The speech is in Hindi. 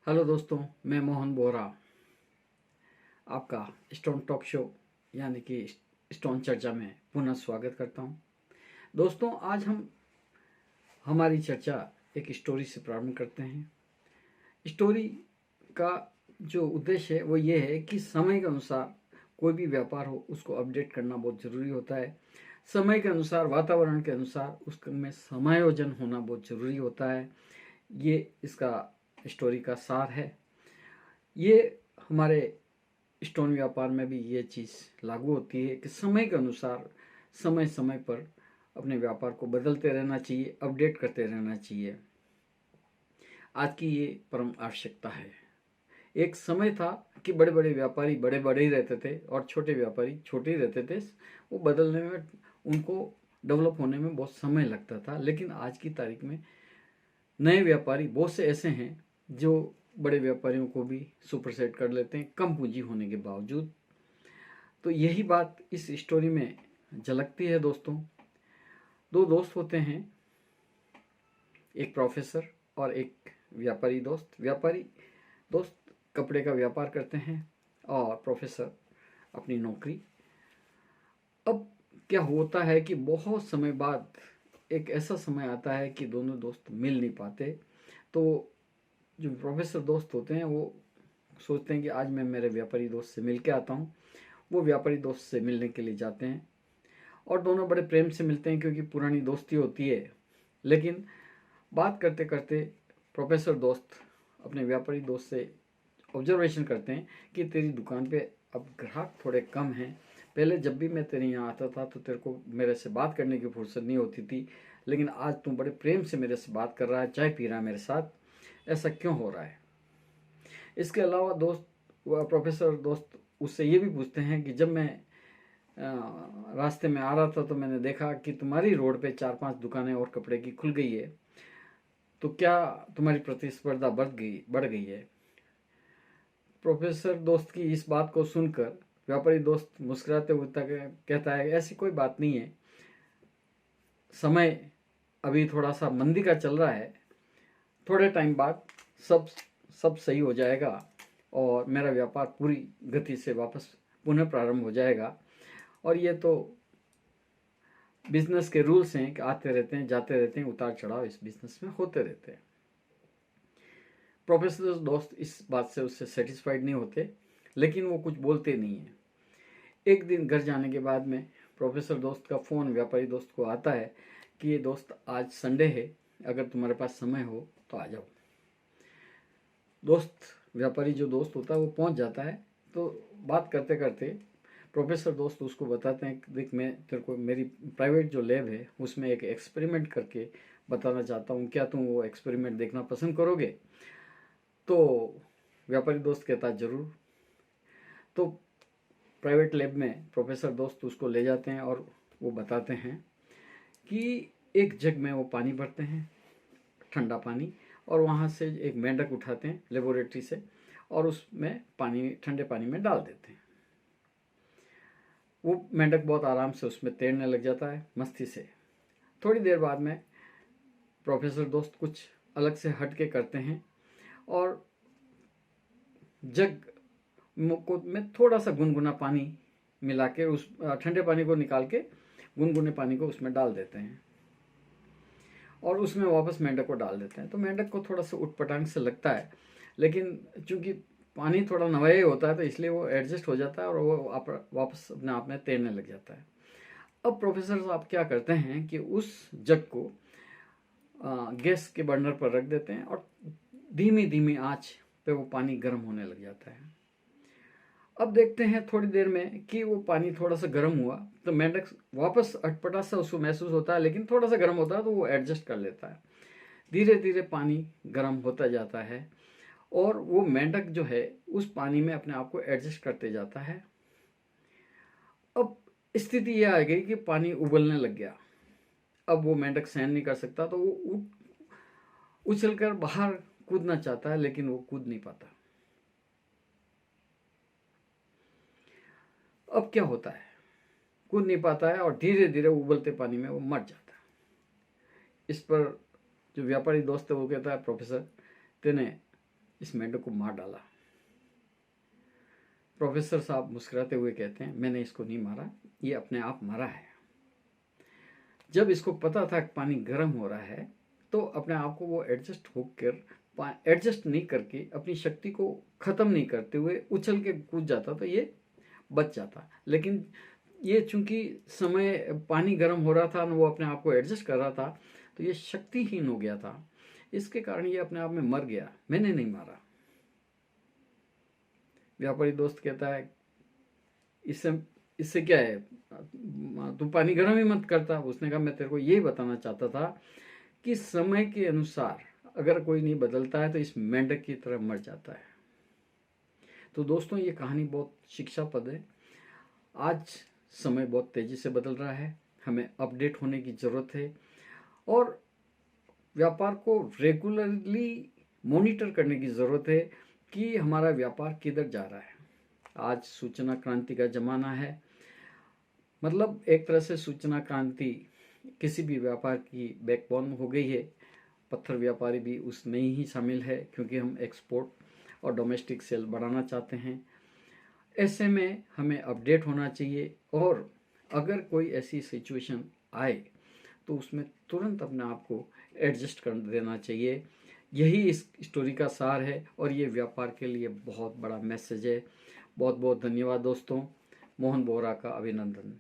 हेलो दोस्तों, मैं मोहन बोरा आपका स्टोन टॉक शो यानी कि स्टोन चर्चा में पुनः स्वागत करता हूं। दोस्तों, आज हम हमारी चर्चा एक स्टोरी से प्रारंभ करते हैं। स्टोरी का जो उद्देश्य है वो ये है कि समय के अनुसार कोई भी व्यापार हो उसको अपडेट करना बहुत ज़रूरी होता है। समय के अनुसार, वातावरण के अनुसार उसमें समायोजन होना बहुत ज़रूरी होता है। ये इसका स्टोरी का सार है। ये हमारे स्टोन व्यापार में भी ये चीज़ लागू होती है कि समय के अनुसार समय समय पर अपने व्यापार को बदलते रहना चाहिए, अपडेट करते रहना चाहिए। आज की ये परम आवश्यकता है। एक समय था कि बड़े बड़े व्यापारी बड़े बड़े ही रहते थे और छोटे व्यापारी छोटे ही रहते थे। वो बदलने में, उनको डेवलप होने में बहुत समय लगता था। लेकिन आज की तारीख में नए व्यापारी बहुत से ऐसे हैं जो बड़े व्यापारियों को भी सुपरसेट कर लेते हैं, कम पूंजी होने के बावजूद। तो यही बात इस स्टोरी में झलकती है। दोस्तों, दो दोस्त होते हैं, एक प्रोफेसर और एक व्यापारी दोस्त। व्यापारी दोस्त कपड़े का व्यापार करते हैं और प्रोफेसर अपनी नौकरी। अब क्या होता है कि बहुत समय बाद एक ऐसा समय आता है कि दोनों दोस्त मिल नहीं पाते। तो जो प्रोफेसर दोस्त होते हैं वो सोचते हैं कि आज मैं मेरे व्यापारी दोस्त से मिल के आता हूँ। वो व्यापारी दोस्त से मिलने के लिए जाते हैं और दोनों बड़े प्रेम से मिलते हैं क्योंकि पुरानी दोस्ती होती है। लेकिन बात करते करते प्रोफेसर दोस्त अपने व्यापारी दोस्त से ऑब्जर्वेशन करते हैं कि तेरी दुकान पे अब ग्राहक थोड़े कम हैं। पहले जब भी मैं तेरे यहाँ आता था तो तेरे को मेरे से बात करने की फुर्सत नहीं होती थी, लेकिन आज तू बड़े प्रेम से मेरे से बात कर रहा है, चाय पी रहा है मेरे साथ। ऐसा क्यों हो रहा है? इसके अलावा दोस्त प्रोफेसर दोस्त उससे ये भी पूछते हैं कि जब मैं रास्ते में आ रहा था तो मैंने देखा कि तुम्हारी रोड पे 4-5 दुकानें और कपड़े की खुल गई है, तो क्या तुम्हारी प्रतिस्पर्धा बढ़ गई है? प्रोफेसर दोस्त की इस बात को सुनकर व्यापारी दोस्त मुस्कुराते हुए कहता है, ऐसी कोई बात नहीं है, समय अभी थोड़ा सा मंदी का चल रहा है, थोड़े टाइम बाद सब सब सही हो जाएगा और मेरा व्यापार पूरी गति से वापस पुनः प्रारंभ हो जाएगा। और ये तो बिजनेस के रूल्स हैं कि आते रहते हैं, जाते रहते हैं, उतार चढ़ाव इस बिजनेस में होते रहते हैं। प्रोफेसर दोस्त इस बात से उससे सेटिस्फाइड नहीं होते, लेकिन वो कुछ बोलते नहीं है। एक दिन घर जाने के बाद में प्रोफेसर दोस्त का फ़ोन व्यापारी दोस्त को आता है कि ये दोस्त, आज संडे है, अगर तुम्हारे पास समय हो तो आ जाओ। व्यापारी जो दोस्त होता है वो पहुंच जाता है। तो बात करते करते प्रोफेसर दोस्त उसको बताते हैं कि देख, मैं तेरे को मेरी प्राइवेट जो लैब है उसमें एक एक्सपेरिमेंट करके बताना चाहता हूँ, क्या तुम वो एक्सपेरिमेंट देखना पसंद करोगे? तो व्यापारी दोस्त कहता है ज़रूर। तो प्राइवेट लैब में प्रोफेसर दोस्त उसको ले जाते हैं और वो बताते हैं कि एक जग में वो पानी भरते हैं, ठंडा पानी, और वहाँ से एक मेंढक उठाते हैं लेबोरेटरी से और उसमें पानी, ठंडे पानी में डाल देते हैं। वो मेंढक बहुत आराम से उसमें तैरने लग जाता है मस्ती से। थोड़ी देर बाद में प्रोफेसर दोस्त कुछ अलग से हट के करते हैं और जग में थोड़ा सा गुनगुना पानी मिला के उस ठंडे पानी को निकाल के गुनगुने पानी को उसमें डाल देते हैं और उसमें वापस मेंढक को डाल देते हैं। तो मेंढक को थोड़ा सा उटपटांग से लगता है, लेकिन चूंकि पानी थोड़ा नवाया होता है तो इसलिए वो एडजस्ट हो जाता है और वो वापस अपने आप में तैरने लग जाता है। अब प्रोफेसर साहब क्या करते हैं कि उस जग को गैस के बर्नर पर रख देते हैं और धीमी धीमी आंच पे वो पानी गर्म होने लग जाता है। अब देखते हैं थोड़ी देर में कि वो पानी थोड़ा सा गर्म हुआ तो मेंढक वापस अटपटा सा उसको महसूस होता है, लेकिन थोड़ा सा गर्म होता है तो वो एडजस्ट कर लेता है। धीरे धीरे पानी गर्म होता जाता है और वो मेंढक जो है उस पानी में अपने आप को एडजस्ट करते जाता है। अब स्थिति यह आ गई कि पानी उबलने लग गया। अब वो मेंढक सहन नहीं कर सकता तो वो उछलकर बाहर कूदना चाहता है, लेकिन वो कूद नहीं पाता। अब क्या होता है, कूद नहीं पाता है और धीरे धीरे उबलते पानी में वो मर जाता है। इस पर जो व्यापारी दोस्त है वो कहता है, प्रोफेसर, तेने इस मेंढक को मार डाला। प्रोफेसर साहब मुस्कुराते हुए कहते हैं, मैंने इसको नहीं मारा, ये अपने आप मरा है। जब इसको पता था कि पानी गर्म हो रहा है तो अपने आप को वो एडजस्ट नहीं करके, अपनी शक्ति को ख़त्म नहीं करते हुए उछल के कूद जाता तो ये बच जाता। लेकिन ये चूंकि समय पानी गर्म हो रहा था ना, वो अपने आप को एडजस्ट कर रहा था, तो ये शक्तिहीन हो गया था। इसके कारण ये अपने आप में मर गया, मैंने नहीं मारा। व्यापारी दोस्त कहता है, इससे इससे क्या है, तू पानी गर्म ही मत करता। उसने कहा, मैं तेरे को यही बताना चाहता था कि समय के अनुसार अगर कोई नहीं बदलता है तो इस मेंढक की तरह मर जाता है। तो दोस्तों, ये कहानी बहुत शिक्षाप्रद है। आज समय बहुत तेजी से बदल रहा है, हमें अपडेट होने की ज़रूरत है और व्यापार को रेगुलरली मॉनिटर करने की ज़रूरत है कि हमारा व्यापार किधर जा रहा है। आज सूचना क्रांति का ज़माना है, मतलब एक तरह से सूचना क्रांति किसी भी व्यापार की बैकबोन हो गई है। पत्थर व्यापारी भी उसमें ही शामिल है, क्योंकि हम एक्सपोर्ट और डोमेस्टिक सेल बढ़ाना चाहते हैं। ऐसे में हमें अपडेट होना चाहिए और अगर कोई ऐसी सिचुएशन आए तो उसमें तुरंत अपने आप को एडजस्ट कर देना चाहिए। यही इस स्टोरी का सार है और ये व्यापार के लिए बहुत बड़ा मैसेज है। बहुत बहुत धन्यवाद दोस्तों। मोहन बोहरा का अभिनंदन।